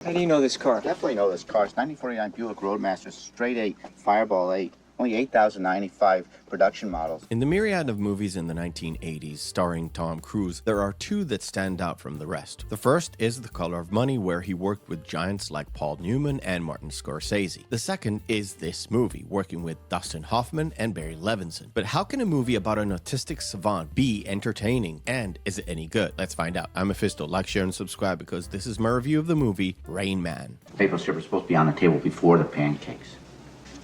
How do you know this car? Definitely know this car. It's 1949 Buick Roadmaster, straight 8, Fireball 8. Only 8,095 production models. In the myriad of movies in the 1980s starring Tom Cruise, there are two that stand out from the rest. The first is The Color of Money, where he worked with giants like Paul Newman and Martin Scorsese. The second is this movie, working with Dustin Hoffman and Barry Levinson. But how can a movie about an autistic savant be entertaining, and is it any good? Let's find out. I'm Meffistoe. Like, share, and subscribe because this is my review of the movie Raymond. Maple syrup is supposed to be on the table before the pancakes.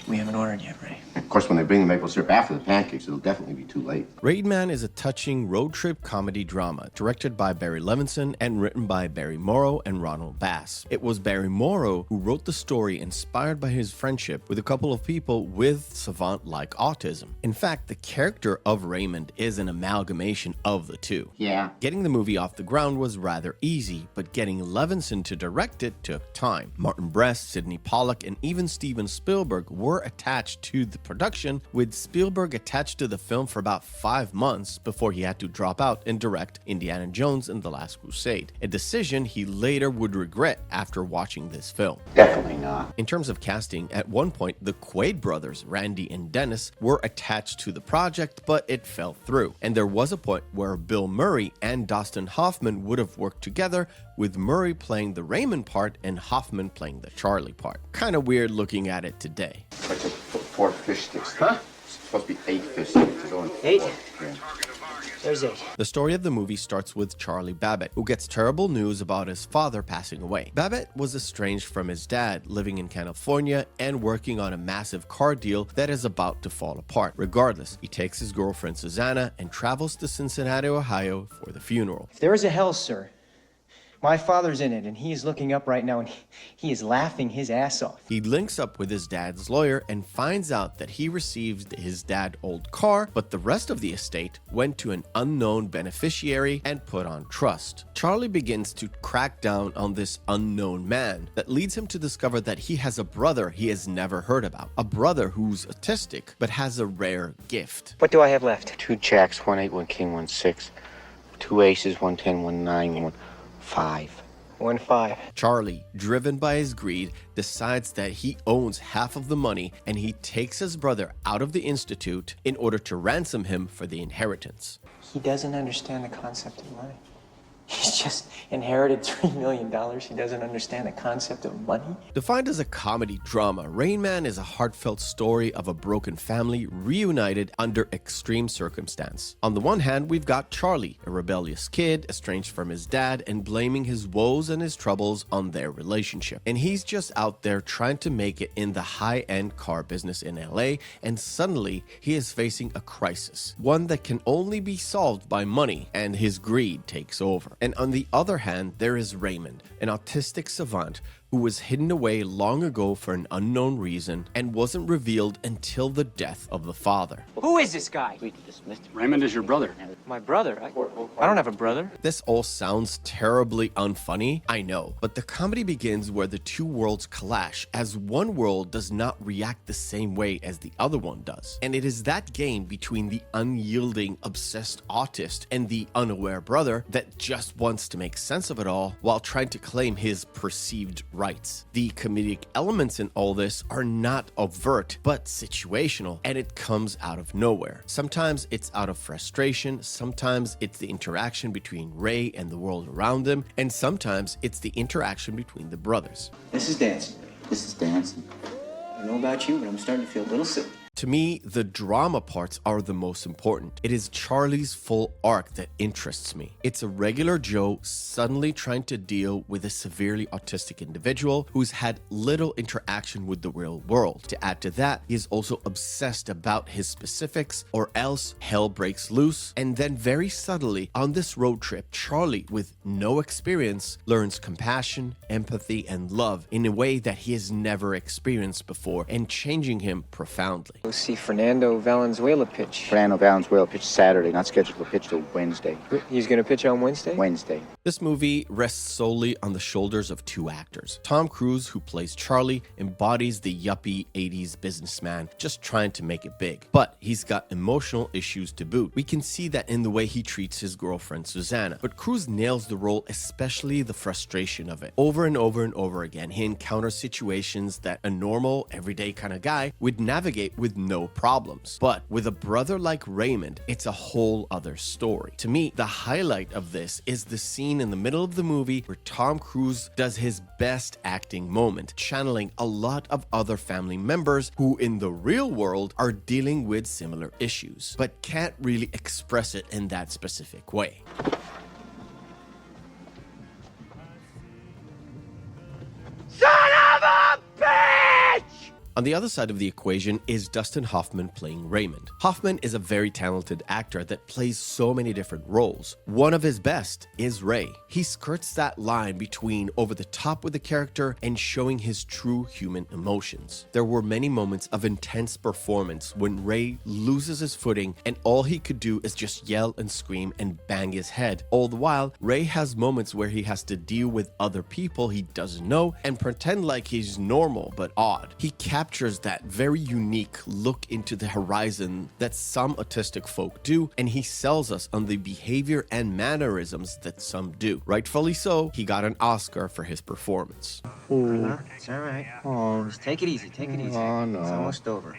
We haven't ordered yet, Ray. Of course, when they bring the maple syrup after the pancakes, it'll definitely be too late. Raymond is a touching road trip comedy drama directed by Barry Levinson and written by Barry Morrow and Ronald Bass. It was Barry Morrow who wrote the story inspired by his friendship with a couple of people with savant-like autism. In fact, the character of Raymond is an amalgamation of the two. Yeah. Getting the movie off the ground was rather easy, but getting Levinson to direct it took time. Martin Brest, Sidney Pollack, and even Steven Spielberg were attached to the production, with Spielberg attached to the film for about 5 months before he had to drop out and direct Indiana Jones and the Last Crusade, a decision he later would regret after watching this film. Definitely not. In terms of casting, at one point the Quaid brothers, Randy and Dennis, were attached to the project, but it fell through. And there was a point where Bill Murray and Dustin Hoffman would have worked together, with Murray playing the Raymond part and Hoffman playing the Charlie part. Kinda weird looking at it today. Like 4 fish sticks. Huh? It's supposed to be 8 fish sticks. There's only 8? 4. Yeah. There's 8. The story of the movie starts with Charlie Babbitt, who gets terrible news about his father passing away. Babbitt was estranged from his dad, living in California and working on a massive car deal that is about to fall apart. Regardless, he takes his girlfriend Susanna and travels to Cincinnati, Ohio for the funeral. If there is a hell, sir, my father's in it, and he is looking up right now, and he is laughing his ass off. He links up with his dad's lawyer and finds out that he received his dad's old car, but the rest of the estate went to an unknown beneficiary and put on trust. Charlie begins to crack down on this unknown man that leads him to discover that he has a brother he has never heard about. A brother who's autistic, but has a rare gift. What do I have left? 2 jacks, 1 8, 1 king, 1 6. 2 aces, 1 10, 1 9, 1 5. 1 5. Charlie, driven by his greed, decides that he owns half of the money, and he takes his brother out of the institute in order to ransom him for the inheritance. He doesn't understand the concept of money. He's just inherited $3 million. He doesn't understand the concept of money. Defined as a comedy drama, Rain Man is a heartfelt story of a broken family reunited under extreme circumstance. On the one hand, we've got Charlie, a rebellious kid estranged from his dad and blaming his woes and his troubles on their relationship. And he's just out there trying to make it in the high-end car business in LA, and suddenly he is facing a crisis, one that can only be solved by money, and his greed takes over. And on the other hand, there is Raymond, an autistic savant who was hidden away long ago for an unknown reason and wasn't revealed until the death of the father. Who is this guy? We dismissed him. Raymond is your brother. My brother. I don't have a brother. This all sounds terribly unfunny, I know, but the comedy begins where the two worlds clash, as one world does not react the same way as the other one does. And it is that game between the unyielding, obsessed autist and the unaware brother that just wants to make sense of it all while trying to claim his perceived rights. The comedic elements in all this are not overt, but situational, and it comes out of nowhere. Sometimes it's out of frustration, sometimes it's the interaction between Ray and the world around him, and sometimes it's the interaction between the brothers. This is dancing. This is dancing. I don't know about you, but I'm starting to feel a little silly. To me, the drama parts are the most important. It is Charlie's full arc that interests me. It's a regular Joe suddenly trying to deal with a severely autistic individual who's had little interaction with the real world. To add to that, he is also obsessed about his specifics, or else hell breaks loose. And then very subtly, on this road trip, Charlie, with no experience, learns compassion, empathy, and love in a way that he has never experienced before, and changing him profoundly. We'll see Fernando Valenzuela pitch. Fernando Valenzuela pitched Saturday, not scheduled for pitch till Wednesday. He's going to pitch on Wednesday? Wednesday. This movie rests solely on the shoulders of two actors. Tom Cruise, who plays Charlie, embodies the yuppie 80s businessman just trying to make it big. But he's got emotional issues to boot. We can see that in the way he treats his girlfriend Susanna. But Cruise nails the role, especially the frustration of it. Over and over and over again, he encounters situations that a normal, everyday kind of guy would navigate with no problems. But with a brother like Raymond, it's a whole other story. To me, the highlight of this is the scene in the middle of the movie where Tom Cruise does his best acting moment, channeling a lot of other family members who in the real world are dealing with similar issues, but can't really express it in that specific way. On the other side of the equation is Dustin Hoffman playing Raymond. Hoffman is a very talented actor that plays so many different roles. One of his best is Ray. He skirts that line between over the top with the character and showing his true human emotions. There were many moments of intense performance when Ray loses his footing and all he could do is just yell and scream and bang his head. All the while, Ray has moments where he has to deal with other people he doesn't know and pretend like he's normal but odd. He captures that very unique look into the horizon that some autistic folk do, and he sells us on the behavior and mannerisms that some do. Rightfully so, he got an Oscar for his performance. It's all right. Oh, Just take it easy. Take it easy. Oh, no. It's almost over.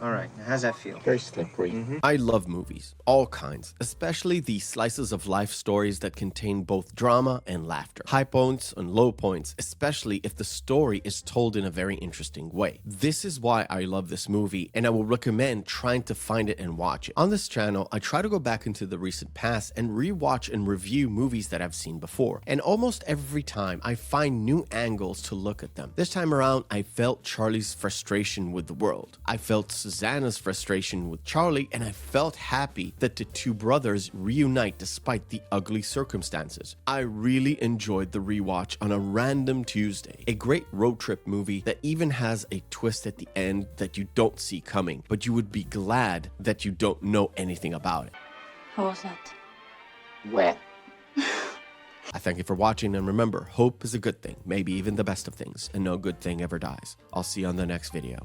All right. Now, how's that feel? very slippery. I love movies, all kinds, especially the slices of life stories that contain both drama and laughter. High points and low points, especially if the story is told in a very interesting way. This is why I love this movie, and I will recommend trying to find it and watch it. On this channel, I try to go back into the recent past and rewatch and review movies that I've seen before. And almost every time, I find new angles to look at them. This time around, I felt Charlie's frustration with the world. I felt Susanna's frustration with Charlie, and I felt happy that the two brothers reunite despite the ugly circumstances. I really enjoyed the rewatch on a random Tuesday. A great road trip movie that even has a twist at the end that you don't see coming, but you would be glad that you don't know anything about it. How was that? Wet. I thank you for watching, and remember, hope is a good thing, maybe even the best of things, and no good thing ever dies. I'll see you on the next video.